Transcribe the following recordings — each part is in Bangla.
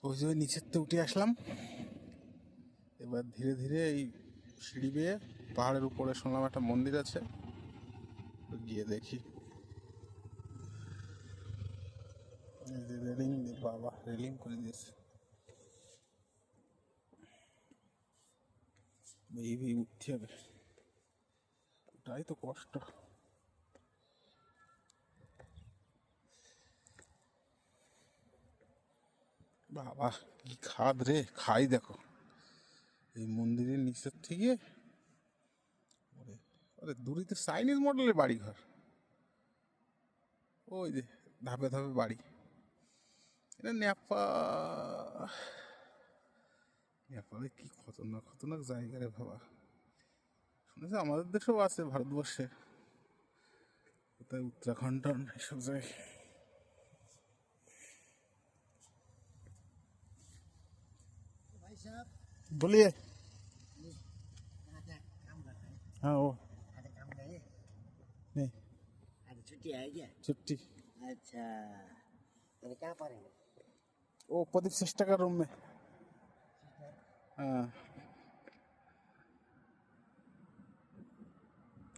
ওই যে নিচের থেকে উঠে আসলাম, এবার ধীরে ধীরে এই সিঁড়ি বেয়ে পাহাড়ের উপরে শুনলাম একটা মন্দির আছে, গিয়ে দেখি। এই যে রেলিং, বাবা রেলিং করে দিয়েছে, এই ভেবে উঠতে হবে, ওটাই তো কষ্ট। বাবা কি খাদ রে, খাই দেখো এই মন্দিরের নিচের থেকে। ওরে ওরে, দূরে তো চাইনিজ মডেলের বাড়ি ঘর, ওই যে ধাপে ধাপে বাড়ি। এটা নেপালে কি খতরনাক খতরনাক জায়গা রে বাবা। শুনেছি আমাদের দেশেও আছে ভারতবর্ষে, কোথায় উত্তরাখণ্ড এসব জায়গায়। बोलिए। हाँ वो आज काम गए? नहीं, आज छुट्टी है क्या? छुट्टी। अच्छा, तो क्या पढ़ेंगे? वो प्रदीप श्रेष्ठ का रूम में। हाँ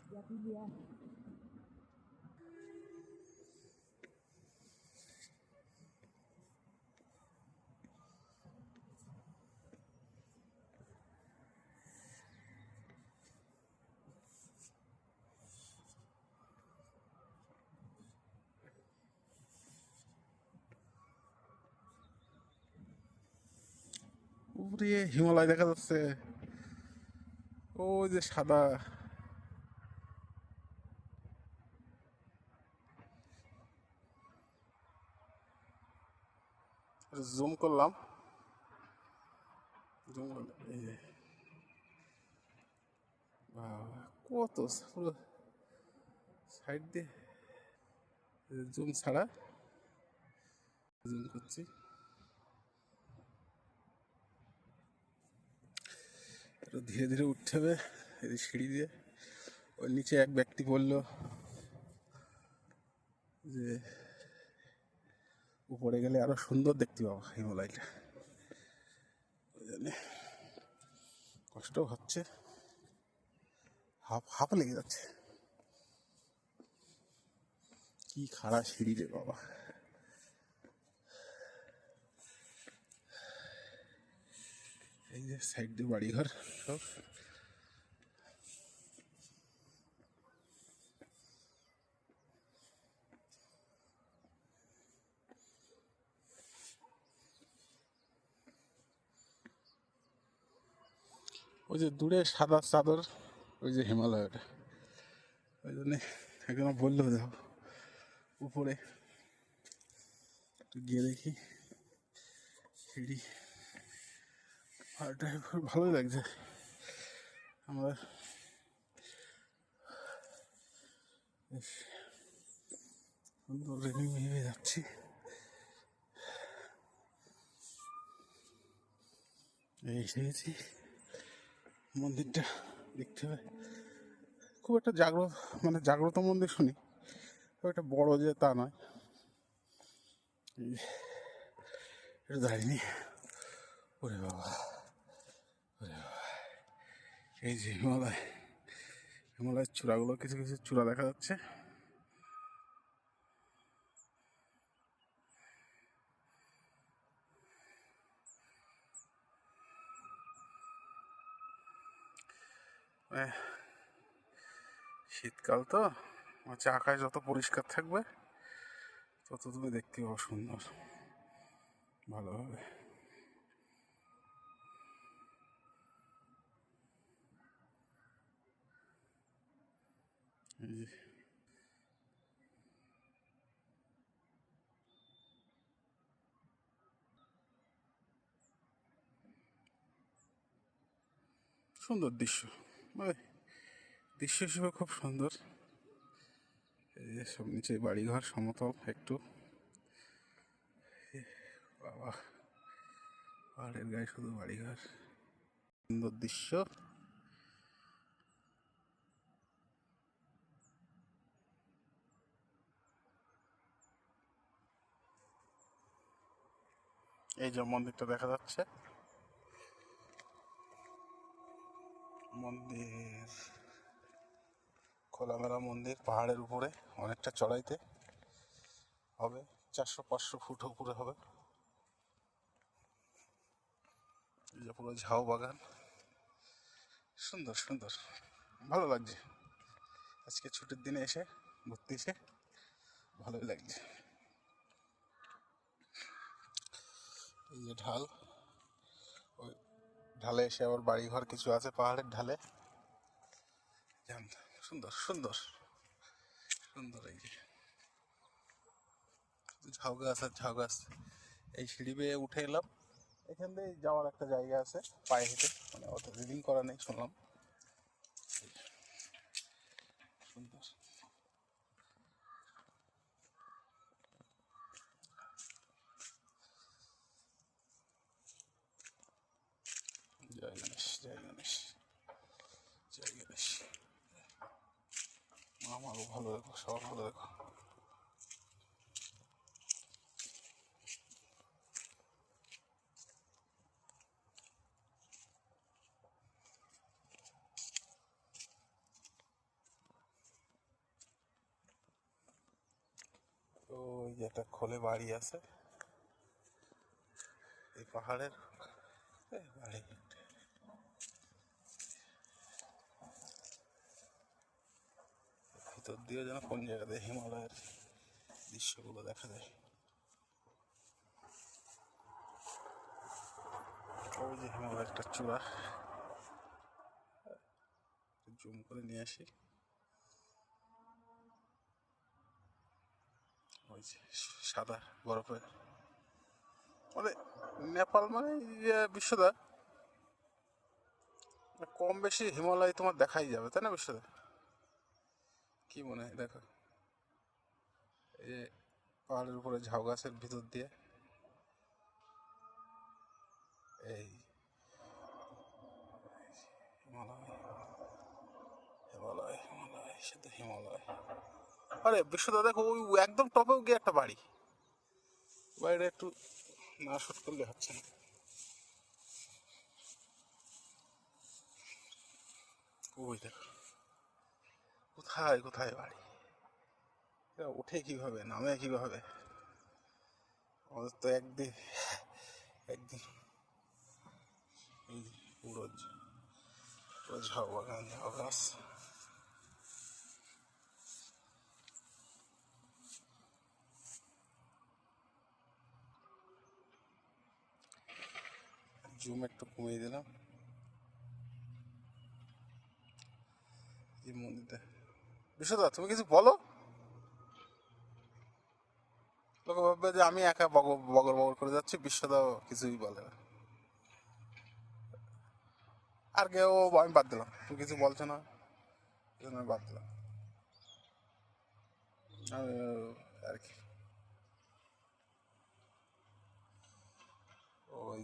क्या पी लिया? উপরে হিমালয় দেখা যাচ্ছে, ওই যে সাদা। জুম করলাম, জুম করলাম, এই যে বাবা কত পুরো সাইড দিয়ে। জুম ছাড়া জুম করছি, একটু ধীরে ধীরে উঠতে হবে এই সিঁড়ি দিয়ে। ওর নিচে এক ব্যক্তি বলল যে উপরে গেলে আরো সুন্দর দেখতে পাবো হিমালয়টা, ওই জন্যে কষ্ট হচ্ছে, হাফ হাফ লেগে যাচ্ছে। কি খাড়া সিঁড়ি রে বাবা। এই যে সাইড দিয়ে বাড়িঘর সব। ওই যে দূরে সাদা চাদর, ওই যে হিমালয়টা। ওই জন্যে একজন বললো যাও উপরে, একটু গিয়ে দেখি সিঁড়ি। পাহাড়টা খুব ভালোই লাগছে। আমরা বেশ সুন্দর রেলিং ভেবে যাচ্ছি। এই এসে গেছি, মন্দিরটা দেখতে হবে। খুব একটা জাগ্রত, মানে জাগ্রত মন্দির শুনি, খুব একটা বড় যে তা নয়। এটা দাঁড়িয়ে, ওরে বাবা, ওরে বাবা, এই যে হিমালয়, হিমালয়ের চূড়াগুলো, কিছু কিছু চূড়া দেখা যাচ্ছে। শীতকাল তো, হচ্ছে আকাশ যত পরিষ্কার থাকবে তত তুমি দেখতে পাবো সুন্দর ভালোভাবে। এই যে সুন্দর দৃশ্য, মানে দৃশ্য হিসেবে খুব সুন্দর। এই যে সব নিচে বাড়িঘর, সমতল একটু, বাবা পাহাড়ের গায়ে শুধু বাড়িঘর, সুন্দর দৃশ্য। এই যে মন্দিরটা দেখা যাচ্ছে, মন্দির খোলামেলা মন্দির, পাহাড়ের উপরে অনেকটা চড়াইতে হবে, 400-500 ফুট উপরে হবে। এই যে পুরো ঝাউ বাগান, সুন্দর সুন্দর, ভালো লাগছে। আজকে ছুটির দিনে এসে ঘুরতে এসে ভালোই লাগছে। এই যে ঢাল, ওই ঢালে এসে আবার বাড়িঘর কিছু আছে পাহাড়ের ঢালে, সুন্দর সুন্দর সুন্দর। এই যে ঝাউ গাছ আর ঝাউ গাছ। এই সিঁড়ি বেয়ে উঠে এলাম, এখান দিয়ে যাওয়ার একটা জায়গা আছে পায়ে হেঁটে, মানে অত রিডিং করা নেই শুনলাম। সুন্দর। জয় গণেশ, জয় গণেশ, জয় গণেশ। আমারও ভালো রেখো, সবার ভালো রেখো। ওই যে একটা খোলে বাড়ি আছে এই পাহাড়ের, বাড়ি ভিতর দিয়ে যেন কোন জায়গাতে হিমালয়ের দৃশ্যগুলো দেখা যায়। ওই যে হিমালয়ের একটা চূড়া, জুম করে নিয়ে আসি। ওই যে সাদা বরফের, মানে নেপাল মানে বিশ্বদা কম বেশি হিমালয় তোমার দেখাই যাবে, তাই না বিশ্বদা? কি মনে হয় দেখো, এই যে পাহাড়ের উপরে ঝাউ গাছের ভিতর দিয়ে, এই হিমালয় হিমালয় হিমালয়, শুধু হিমালয়। আরে বিশ্বদা দেখো, ওই একদম টপেও গিয়ে একটা বাড়ি, বাড়িটা একটু না শুট করলে হচ্ছে না। ওই দেখো, কোথায় কোথায় বাড়ি, এরা ওঠে কিভাবে, নামে কিভাবে? আমাদের তো একদিন একদিন এই পুরো পুরো ঝাউ বাগান, ঝাউ গাছ। জুম একটু কমিয়ে দিলাম। এই মন্দিরটা, বিশ্বদা তুমি কিছু বলো, লোকে ভাববে যে আমি একা বগর বগর বগর করে যাচ্ছি, বিশ্বদাও কিছুই বলে না। আর কেউ, আমি বাদ দিলাম, তুমি কিছু বলছো না, এই জন্য আমি বাদ দিলাম। আমি আর কি ওই